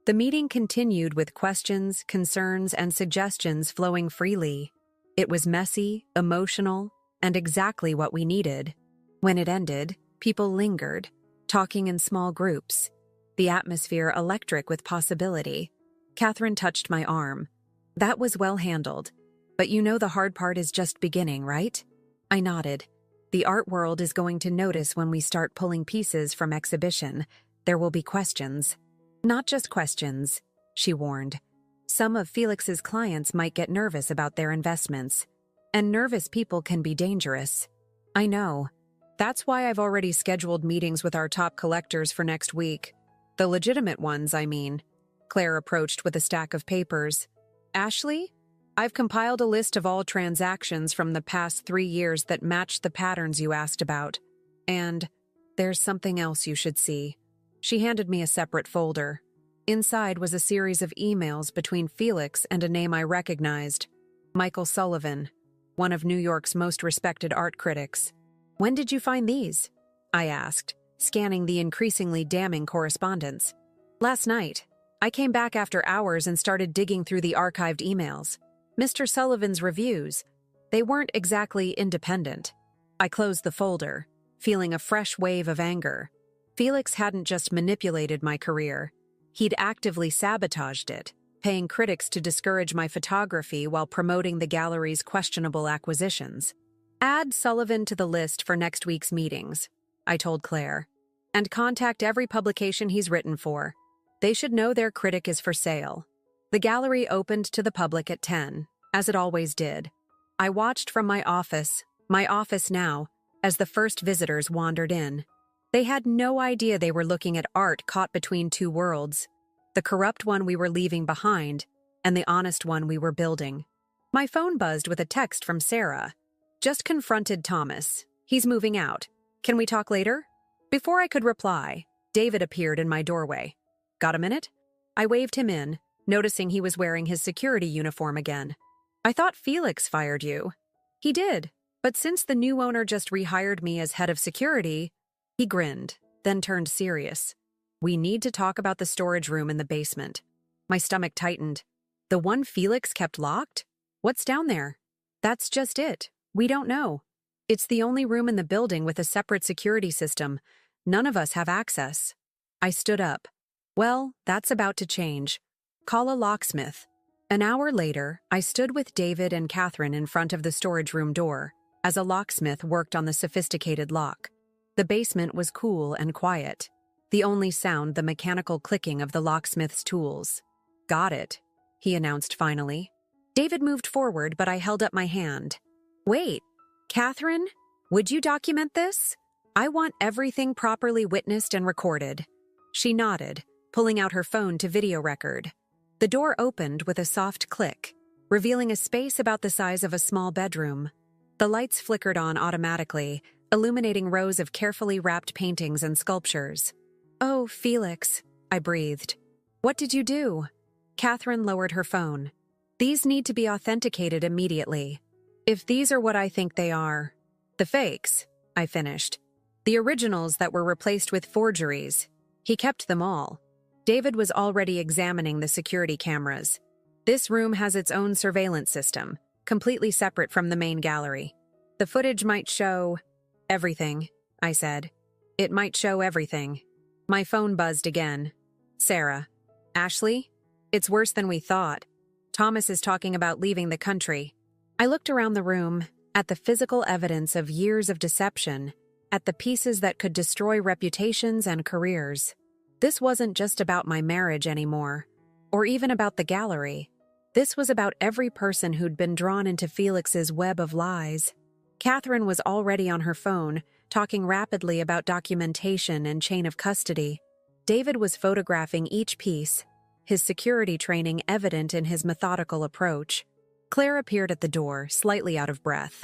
The meeting continued with questions, concerns, and suggestions flowing freely. It was messy, emotional, and exactly what we needed. When it ended, people lingered, talking in small groups. The atmosphere electric with possibility. Catherine touched my arm. That was well handled. But you know the hard part is just beginning, right? I nodded. The art world is going to notice when we start pulling pieces from exhibition. There will be questions. Not just questions, she warned. Some of Felix's clients might get nervous about their investments. And nervous people can be dangerous. I know. That's why I've already scheduled meetings with our top collectors for next week. The legitimate ones, I mean. Claire approached with a stack of papers. Ashley, I've compiled a list of all transactions from the past 3 years that match the patterns you asked about. And there's something else you should see. She handed me a separate folder. Inside was a series of emails between Felix and a name I recognized. Michael Sullivan, one of New York's most respected art critics. When did you find these? I asked, scanning the increasingly damning correspondence. Last night. I came back after hours and started digging through the archived emails. Mr. Sullivan's reviews, they weren't exactly independent. I closed the folder, feeling a fresh wave of anger. Felix hadn't just manipulated my career. He'd actively sabotaged it, paying critics to discourage my photography while promoting the gallery's questionable acquisitions. Add Sullivan to the list for next week's meetings, I told Claire, and contact every publication he's written for. They should know their critic is for sale. The gallery opened to the public at 10, as it always did. I watched from my office now, as the first visitors wandered in. They had no idea they were looking at art caught between two worlds, the corrupt one we were leaving behind, and the honest one we were building. My phone buzzed with a text from Sarah. Just confronted Thomas. He's moving out. Can we talk later? Before I could reply, David appeared in my doorway. Got a minute? I waved him in, noticing he was wearing his security uniform again. I thought Felix fired you. He did, but since the new owner just rehired me as head of security, he grinned, then turned serious. We need to talk about the storage room in the basement. My stomach tightened. The one Felix kept locked? What's down there? That's just it. We don't know. It's the only room in the building with a separate security system. None of us have access. I stood up. Well, that's about to change. Call a locksmith. An hour later, I stood with David and Catherine in front of the storage room door, as a locksmith worked on the sophisticated lock. The basement was cool and quiet. The only sound the mechanical clicking of the locksmith's tools. Got it, he announced finally. David moved forward, but I held up my hand. Wait, Catherine, would you document this? I want everything properly witnessed and recorded. She nodded, pulling out her phone to video record. The door opened with a soft click, revealing a space about the size of a small bedroom. The lights flickered on automatically, illuminating rows of carefully wrapped paintings and sculptures. Oh, Felix, I breathed. What did you do? Catherine lowered her phone. These need to be authenticated immediately. If these are what I think they are. The fakes, I finished. The originals that were replaced with forgeries. He kept them all. David was already examining the security cameras. This room has its own surveillance system, completely separate from the main gallery. The footage might show everything, I said. It might show everything. My phone buzzed again. Sarah. Ashley? It's worse than we thought. Thomas is talking about leaving the country. I looked around the room, at the physical evidence of years of deception, at the pieces that could destroy reputations and careers. This wasn't just about my marriage anymore, or even about the gallery. This was about every person who'd been drawn into Felix's web of lies. Catherine was already on her phone, talking rapidly about documentation and chain of custody. David was photographing each piece, his security training evident in his methodical approach. Claire appeared at the door, slightly out of breath.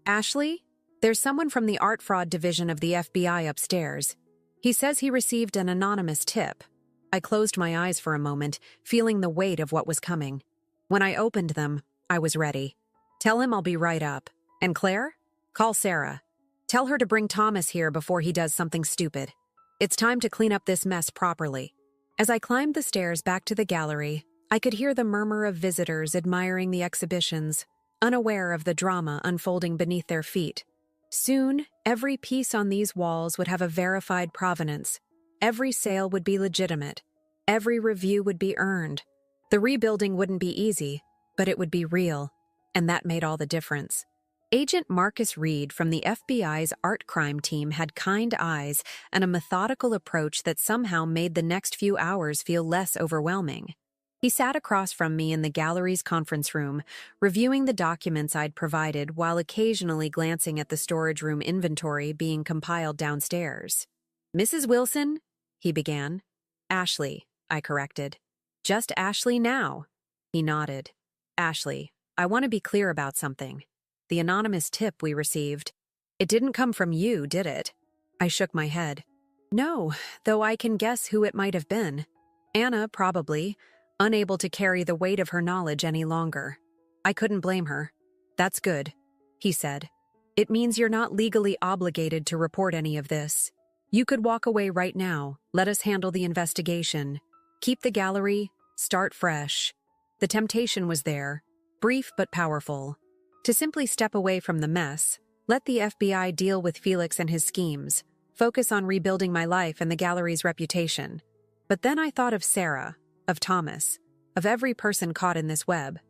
Ashley? There's someone from the art fraud division of the FBI upstairs. He says he received an anonymous tip. I closed my eyes for a moment, feeling the weight of what was coming. When I opened them, I was ready. Tell him I'll be right up. And Claire? Call Sarah. Tell her to bring Thomas here before he does something stupid. It's time to clean up this mess properly. As I climbed the stairs back to the gallery, I could hear the murmur of visitors admiring the exhibitions, unaware of the drama unfolding beneath their feet. Soon, every piece on these walls would have a verified provenance. Every sale would be legitimate. Every review would be earned. The rebuilding wouldn't be easy, but it would be real, and that made all the difference. Agent Marcus Reed from the FBI's art crime team had kind eyes and a methodical approach that somehow made the next few hours feel less overwhelming. He sat across from me in the gallery's conference room, reviewing the documents I'd provided while occasionally glancing at the storage room inventory being compiled downstairs. "Mrs. Wilson?" he began. "Ashley," I corrected. "Just Ashley now." He nodded. "Ashley, I want to be clear about something. The anonymous tip we received. It didn't come from you, did it?" I shook my head. "No, though I can guess who it might have been. Anna, probably, unable to carry the weight of her knowledge any longer. I couldn't blame her." "That's good," he said. "It means you're not legally obligated to report any of this. You could walk away right now, let us handle the investigation. Keep the gallery, start fresh." The temptation was there, brief but powerful. To simply step away from the mess, let the FBI deal with Felix and his schemes, focus on rebuilding my life and the gallery's reputation. But then I thought of Sarah, of Thomas, of every person caught in this web.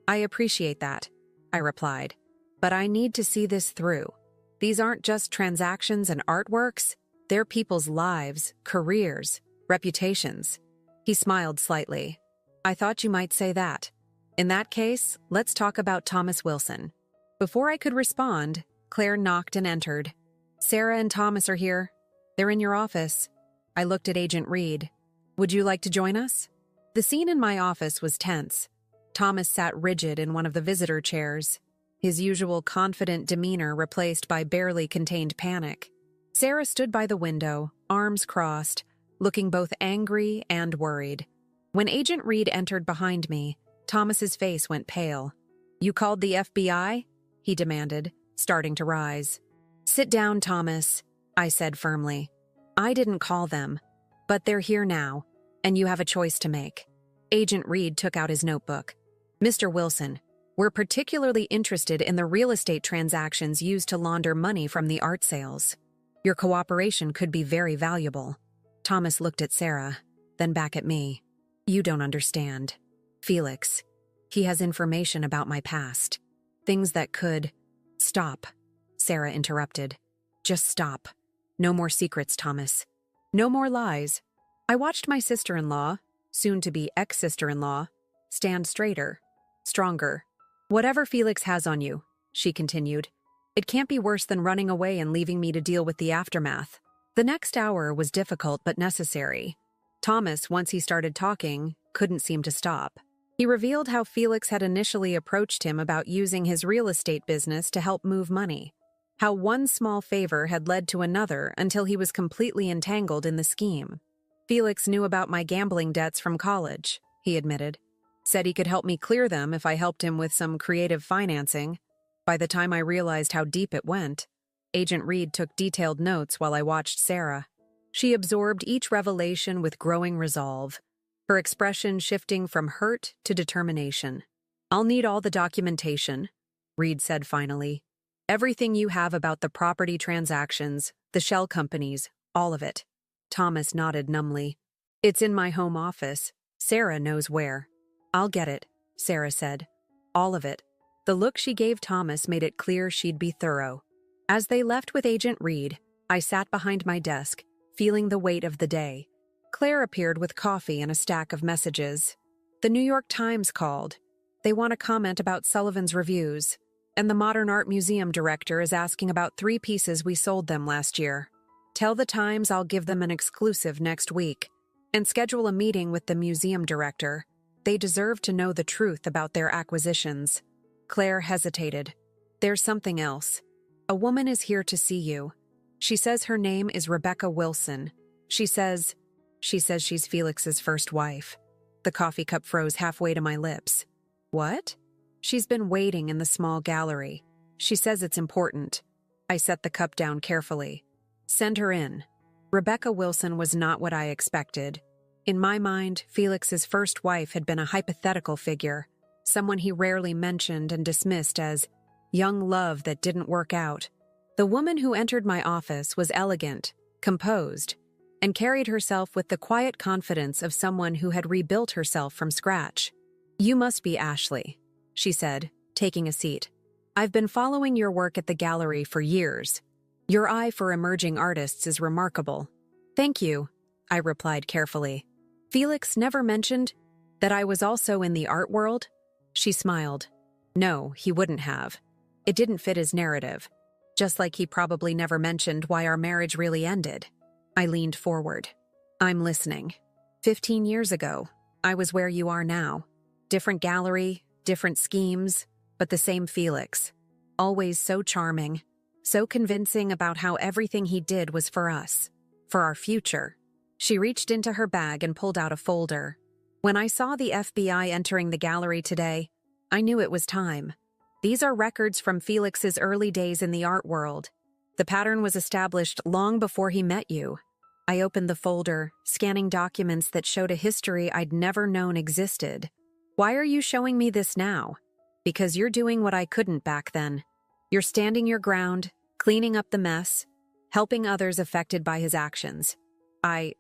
"I appreciate that," I replied, "but I need to see this through. These aren't just transactions and artworks, they're people's lives, careers, reputations." He smiled slightly. "I thought you might say that. In that case, let's talk about Thomas Wilson." Before I could respond, Claire knocked and entered. "Sarah and Thomas are here. They're in your office." I looked at Agent Reed. "Would you like to join us?" The scene in my office was tense. Thomas sat rigid in one of the visitor chairs, his usual confident demeanor replaced by barely contained panic. Sarah stood by the window, arms crossed, looking both angry and worried. When Agent Reed entered behind me, Thomas's face went pale. "You called the FBI?" he demanded, starting to rise. "Sit down, Thomas," I said firmly. "I didn't call them, but they're here now, and you have a choice to make." Agent Reed took out his notebook. "Mr. Wilson, we're particularly interested in the real estate transactions used to launder money from the art sales. Your cooperation could be very valuable." Thomas looked at Sarah, then back at me. "You don't understand. Felix, he has information about my past. Things that could—" "Stop," Sarah interrupted. "Just stop. No more secrets, Thomas. No more lies." I watched my sister-in-law, soon-to-be ex-sister-in-law, stand straighter, stronger. "Whatever Felix has on you," she continued, "it can't be worse than running away and leaving me to deal with the aftermath." The next hour was difficult but necessary. Thomas, once he started talking, couldn't seem to stop. He revealed how Felix had initially approached him about using his real estate business to help move money, how one small favor had led to another until he was completely entangled in the scheme. "Felix knew about my gambling debts from college," he admitted. "Said he could help me clear them if I helped him with some creative financing." By the time I realized how deep it went, Agent Reed took detailed notes while I watched Sarah. She absorbed each revelation with growing resolve, her expression shifting from hurt to determination. "I'll need all the documentation," Reed said finally. "Everything you have about the property transactions, the shell companies, all of it." Thomas nodded numbly. "It's in my home office. Sarah knows where." "I'll get it," Sarah said. "All of it." The look she gave Thomas made it clear she'd be thorough. As they left with Agent Reed, I sat behind my desk, feeling the weight of the day. Claire appeared with coffee and a stack of messages. "The New York Times called. They want to comment about Sullivan's reviews, and the Modern Art Museum director is asking about 3 pieces we sold them last year. Tell the Times I'll give them an exclusive next week, and schedule a meeting with the museum director. They deserve to know the truth about their acquisitions." Claire hesitated. "There's something else. A woman is here to see you. She says her name is Rebecca Wilson. She says she's Felix's first wife." The coffee cup froze halfway to my lips. "What?" "She's been waiting in the small gallery. She says it's important." I set the cup down carefully. "Send her in." Rebecca Wilson was not what I expected. In my mind, Felix's first wife had been a hypothetical figure, someone he rarely mentioned and dismissed as young love that didn't work out. The woman who entered my office was elegant, composed, and carried herself with the quiet confidence of someone who had rebuilt herself from scratch. "You must be Ashley," she said, taking a seat. "I've been following your work at the gallery for years. Your eye for emerging artists is remarkable." "Thank you," I replied carefully. "Felix never mentioned that I was also in the art world?" She smiled. "No, he wouldn't have. It didn't fit his narrative. Just like he probably never mentioned why our marriage really ended." I leaned forward. "I'm listening. 15 years ago, I was where you are now. Different gallery, different schemes, but the same Felix. Always so charming, so convincing about how everything he did was for us, for our future." She reached into her bag and pulled out a folder. "When I saw the FBI entering the gallery today, I knew it was time. These are records from Felix's early days in the art world. The pattern was established long before he met you." I opened the folder, scanning documents that showed a history I'd never known existed. "Why are you showing me this now?" "Because you're doing what I couldn't back then. You're standing your ground, cleaning up the mess, helping others affected by his actions. I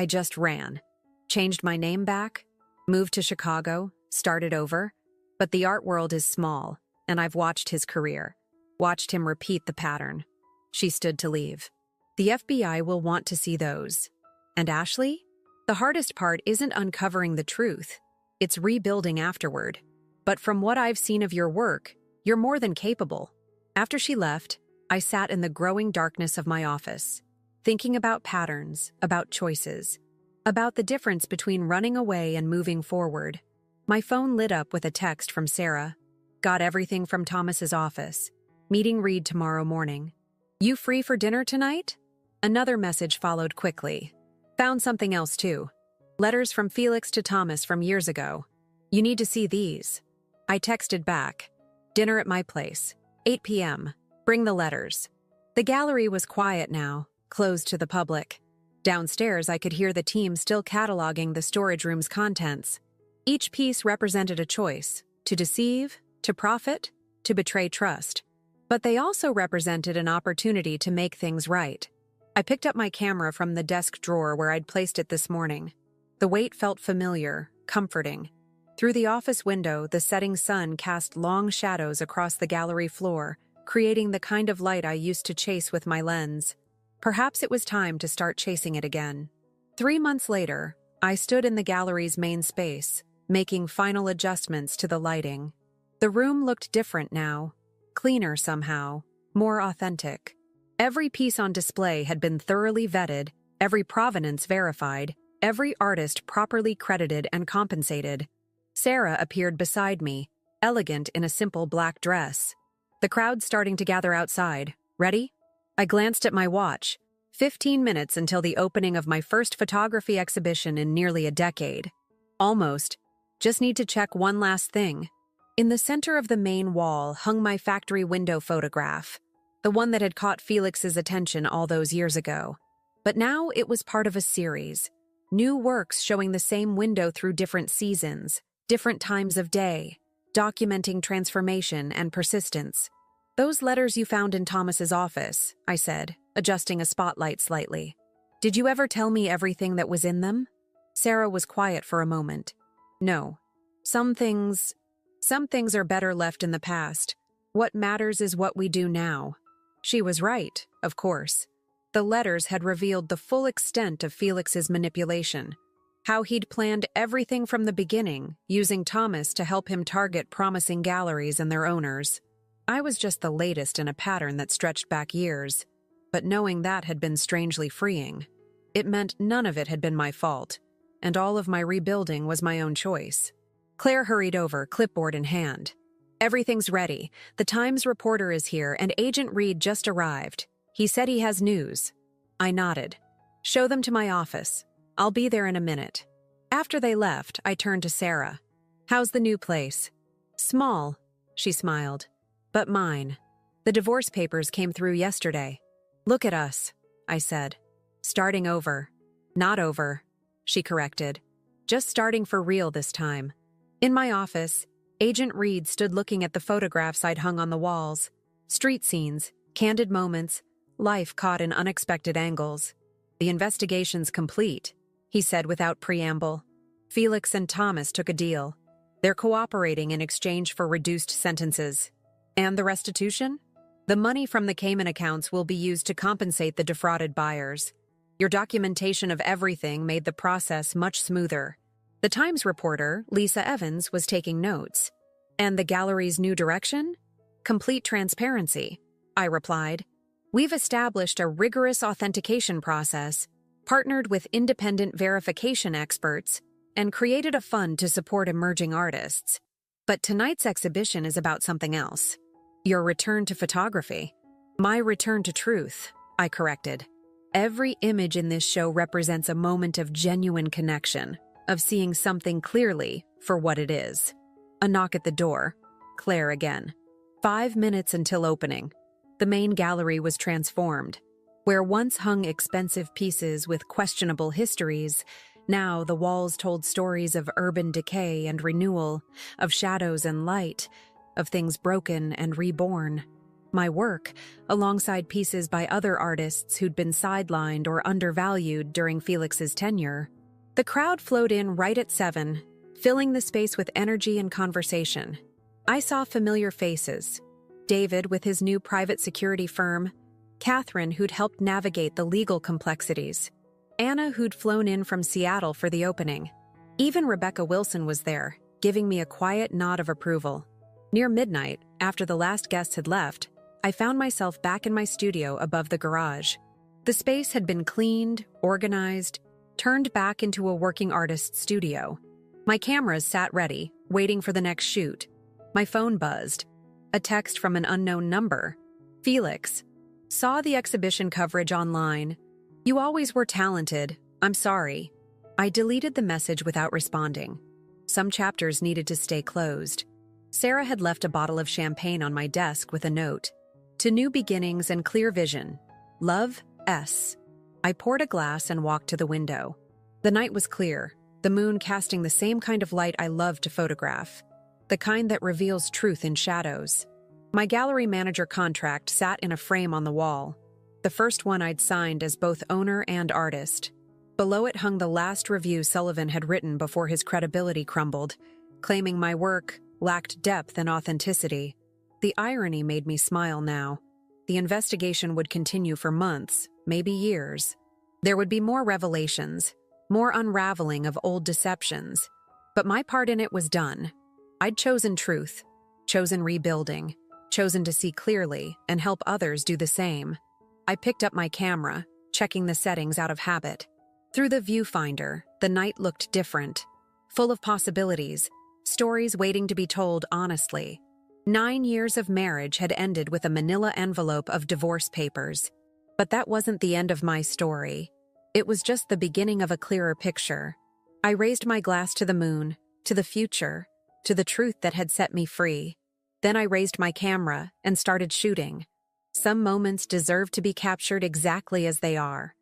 just ran. Changed my name back, moved to Chicago, started over. But the art world is small, and I've watched his career, watched him repeat the pattern." She stood to leave. "The FBI will want to see those. And Ashley? The hardest part isn't uncovering the truth. It's rebuilding afterward. But from what I've seen of your work, you're more than capable." After she left, I sat in the growing darkness of my office, thinking about patterns, about choices, about the difference between running away and moving forward. My phone lit up with a text from Sarah. "Got everything from Thomas's office. Meeting Reed tomorrow morning. You free for dinner tonight?" Another message followed quickly. "Found something else too. Letters from Felix to Thomas from years ago. You need to see these." I texted back. "Dinner at my place. 8 p.m. Bring the letters." The gallery was quiet now, closed to the public. Downstairs, I could hear the team still cataloging the storage room's contents. Each piece represented a choice: to deceive, to profit, to betray trust. But they also represented an opportunity to make things right. I picked up my camera from the desk drawer where I'd placed it this morning. The weight felt familiar, comforting. Through the office window, the setting sun cast long shadows across the gallery floor, creating the kind of light I used to chase with my lens. Perhaps it was time to start chasing it again. 3 months later, I stood in the gallery's main space, making final adjustments to the lighting. The room looked different now, cleaner somehow, more authentic. Every piece on display had been thoroughly vetted, every provenance verified, every artist properly credited and compensated. Sarah appeared beside me, elegant in a simple black dress. The crowd starting to gather outside. "Ready?" I glanced at my watch. 15 minutes until the opening of my first photography exhibition in nearly a decade. Almost. Just need to check one last thing. In the center of the main wall hung my factory window photograph, the one that had caught Felix's attention all those years ago. But now it was part of a series. New works showing the same window through different seasons, different times of day, documenting transformation and persistence. "Those letters you found in Thomas's office," I said, adjusting a spotlight slightly. "Did you ever tell me everything that was in them?" Sarah was quiet for a moment. "No. Some things are better left in the past. What matters is what we do now." She was right, of course. The letters had revealed the full extent of Felix's manipulation, how he'd planned everything from the beginning, using Thomas to help him target promising galleries and their owners. I was just the latest in a pattern that stretched back years, but knowing that had been strangely freeing. It meant none of it had been my fault, and all of my rebuilding was my own choice. Claire hurried over, clipboard in hand. "Everything's ready. The Times reporter is here, and Agent Reed just arrived. He said he has news." I nodded. "Show them to my office. I'll be there in a minute." After they left, I turned to Sarah. "How's the new place?" "Small," she smiled. "But mine. The divorce papers came through yesterday." "Look at us," I said. "Starting over. Not over." she corrected. Just starting for real this time. In my office, Agent Reed stood looking at the photographs I'd hung on the walls. Street scenes, candid moments, life caught in unexpected angles. The investigation's complete, he said without preamble. Felix and Thomas took a deal. They're cooperating in exchange for reduced sentences. And the restitution? The money from the Cayman accounts will be used to compensate the defrauded buyers. Your documentation of everything made the process much smoother. The Times reporter, Lisa Evans, was taking notes. And the gallery's new direction? Complete transparency, I replied. We've established a rigorous authentication process, partnered with independent verification experts, and created a fund to support emerging artists. But tonight's exhibition is about something else. Your return to photography. My return to truth, I corrected. Every image in this show represents a moment of genuine connection, of seeing something clearly for what it is. A knock at the door. Claire again. 5 minutes until opening. The main gallery was transformed. Where once hung expensive pieces with questionable histories, now the walls told stories of urban decay and renewal, of shadows and light, of things broken and reborn. My work, alongside pieces by other artists who'd been sidelined or undervalued during Felix's tenure. The crowd flowed in right at 7, filling the space with energy and conversation. I saw familiar faces. David with his new private security firm, Catherine who'd helped navigate the legal complexities, Anna who'd flown in from Seattle for the opening. Even Rebecca Wilson was there, giving me a quiet nod of approval. Near midnight, after the last guest had left, I found myself back in my studio above the garage. The space had been cleaned, organized, turned back into a working artist's studio. My cameras sat ready, waiting for the next shoot. My phone buzzed. A text from an unknown number. Felix. Saw the exhibition coverage online. You always were talented. I'm sorry. I deleted the message without responding. Some chapters needed to stay closed. Sarah had left a bottle of champagne on my desk with a note. To new beginnings and clear vision. Love, S. I poured a glass and walked to the window. The night was clear, the moon casting the same kind of light I love to photograph. The kind that reveals truth in shadows. My gallery manager contract sat in a frame on the wall. The first one I'd signed as both owner and artist. Below it hung the last review Sullivan had written before his credibility crumbled, claiming my work lacked depth and authenticity. The irony made me smile now. The investigation would continue for months, maybe years. There would be more revelations, more unraveling of old deceptions. But my part in it was done. I'd chosen truth, chosen rebuilding, chosen to see clearly and help others do the same. I picked up my camera, checking the settings out of habit. Through the viewfinder, the night looked different, full of possibilities, stories waiting to be told honestly. 9 years of marriage had ended with a manila envelope of divorce papers. But that wasn't the end of my story. It was just the beginning of a clearer picture. I raised my glass to the moon, to the future, to the truth that had set me free. Then I raised my camera and started shooting. Some moments deserve to be captured exactly as they are.